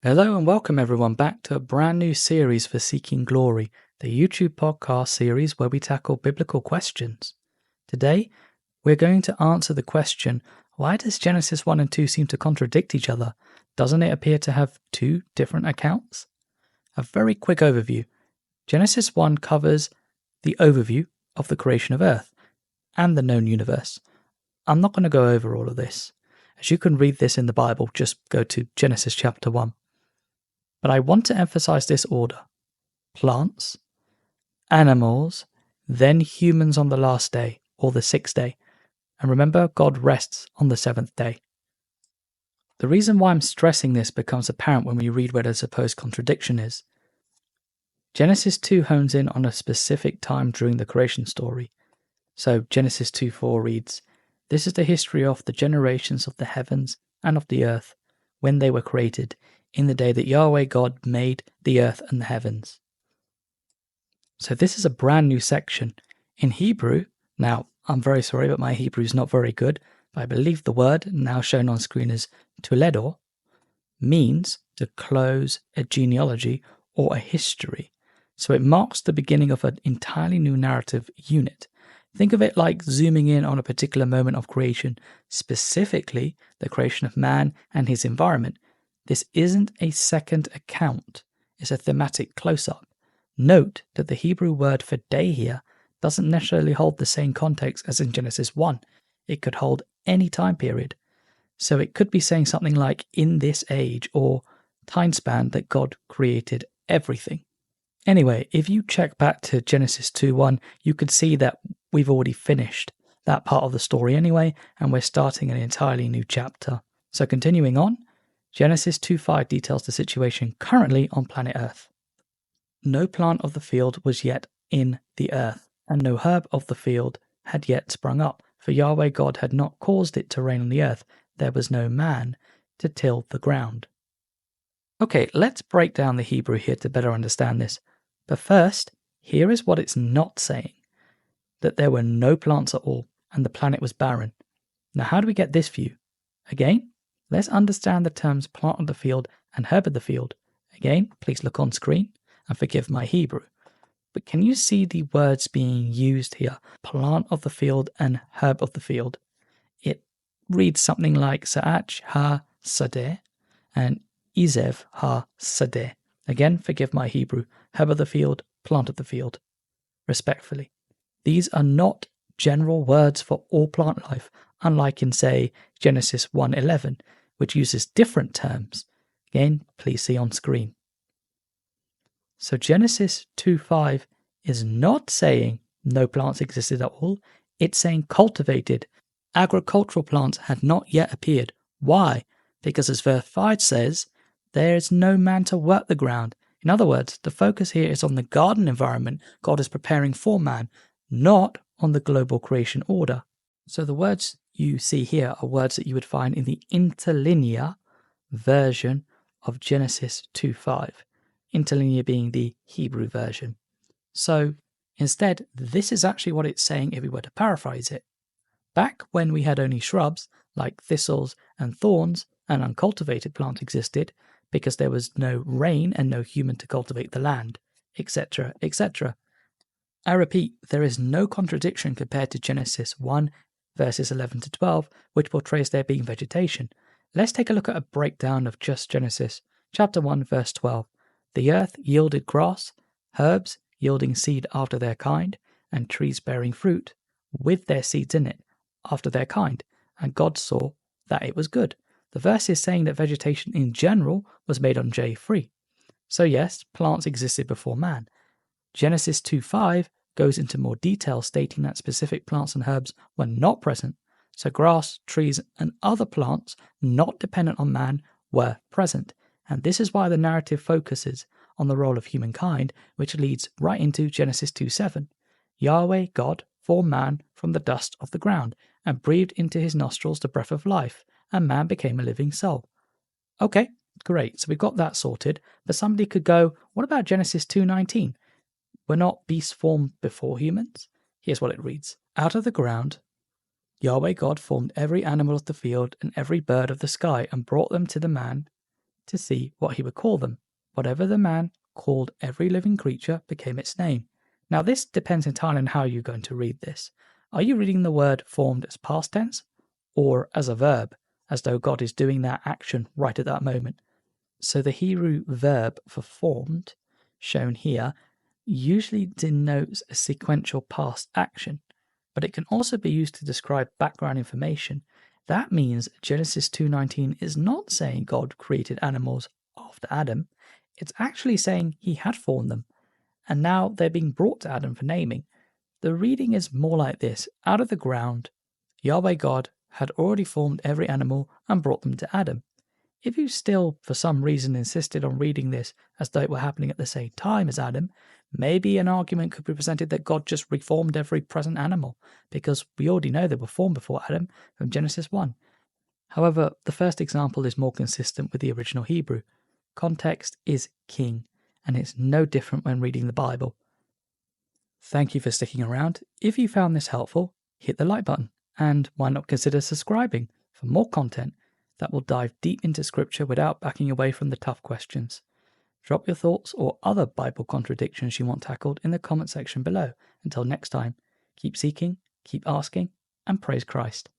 Hello and welcome everyone back to a brand new series for Seeking Glory, the YouTube podcast series where we tackle biblical questions. Today, we're going to answer the question, why does Genesis 1 and 2 seem to contradict each other? Doesn't it appear to have two different accounts? A very quick overview. Genesis 1 covers the overview of the creation of Earth and the known universe. I'm not going to go over all of this. As you can read this in the Bible, just go to Genesis chapter 1. But I want to emphasize this order. Plants, animals, then humans on the last day, or the sixth day. And remember, God rests on the seventh day. The reason why I'm stressing this becomes apparent when we read where the supposed contradiction is. Genesis 2 hones in on a specific time during the creation story. So Genesis 2:4 reads, "This is the history of the generations of the heavens and of the earth, when they were created, in the day that Yahweh God made the earth and the heavens." So this is a brand new section. In Hebrew, now I'm very sorry, but my Hebrew is not very good, but I believe the word, now shown on screen as tuledo, means to close a genealogy or a history. So it marks the beginning of an entirely new narrative unit. Think of it like zooming in on a particular moment of creation, specifically the creation of man and his environment. This isn't a second account, it's a thematic close-up. Note that the Hebrew word for day here doesn't necessarily hold the same context as in Genesis 1. It could hold any time period. So it could be saying something like in this age or time span that God created everything. Anyway, if you check back to Genesis 2:1, you could see that we've already finished that part of the story anyway, and we're starting an entirely new chapter. So continuing on, Genesis 2:5 details the situation currently on planet Earth. No plant of the field was yet in the earth, and no herb of the field had yet sprung up, for Yahweh God had not caused it to rain on the earth. There was no man to till the ground. Okay, let's break down the Hebrew here to better understand this. But first, here is what it's not saying. That there were no plants at all, and the planet was barren. Now how do we get this view? Again, let's understand the terms plant of the field and herb of the field. Again, please look on screen and forgive my Hebrew. But can you see the words being used here? Plant of the field and herb of the field. It reads something like Sa'ach ha-sadeh and Izev ha-sadeh. Again, forgive my Hebrew. Herb of the field, plant of the field. Respectfully. These are not general words for all plant life, unlike in, say, Genesis 1:11, which uses different terms. Again, please see on screen. So Genesis 2:5 is not saying no plants existed at all. It's saying cultivated. Agricultural plants had not yet appeared. Why? Because as verse 5 says, there is no man to work the ground. In other words, the focus here is on the garden environment God is preparing for man, not on the global creation order. So the words you see here are words that you would find in the interlinear version of Genesis 2:5. Interlinear being the Hebrew version. So instead, this is actually what it's saying if we were to paraphrase it. Back when we had only shrubs, like thistles and thorns, and uncultivated plant existed, because there was no rain and no human to cultivate the land, etc., etc. I repeat, there is no contradiction compared to Genesis 1, verses 11 to 12, which portrays there being vegetation. Let's take a look at a breakdown of just Genesis, chapter 1, verse 12. The earth yielded grass, herbs yielding seed after their kind, and trees bearing fruit, with their seeds in it, after their kind. And God saw that it was good. The verse is saying that vegetation in general was made on J3. So yes, plants existed before man. Genesis 2:5 goes into more detail, stating that specific plants and herbs were not present. So grass, trees, and other plants not dependent on man were present. And this is why the narrative focuses on the role of humankind, which leads right into Genesis 2:7. Yahweh God formed man from the dust of the ground and breathed into his nostrils the breath of life, and man became a living soul. Okay, great. So we've got that sorted. But somebody could go, what about Genesis 2:19? Were not beasts formed before humans? Here's what it reads. Out of the ground, Yahweh God formed every animal of the field and every bird of the sky and brought them to the man to see what he would call them. Whatever the man called every living creature became its name. Now, this depends entirely on how you're going to read this. Are you reading the word formed as past tense or as a verb, as though God is doing that action right at that moment? So the Hebrew verb for formed, shown here, usually denotes a sequential past action, but it can also be used to describe background information. That means Genesis 2:19 is not saying God created animals after Adam. It's actually saying he had formed them, and now they're being brought to Adam for naming. The reading is more like this: out of the ground, Yahweh God had already formed every animal and brought them to Adam. If you still, for some reason, insisted on reading this as though it were happening at the same time as Adam, maybe an argument could be presented that God just reformed every present animal, because we already know they were formed before Adam from Genesis 1. However, the first example is more consistent with the original Hebrew. Context is king, and it's no different when reading the Bible. Thank you for sticking around. If you found this helpful, hit the like button, and why not consider subscribing for more content that will dive deep into Scripture without backing away from the tough questions. Drop your thoughts or other Bible contradictions you want tackled in the comment section below. Until next time, keep seeking, keep asking, and praise Christ.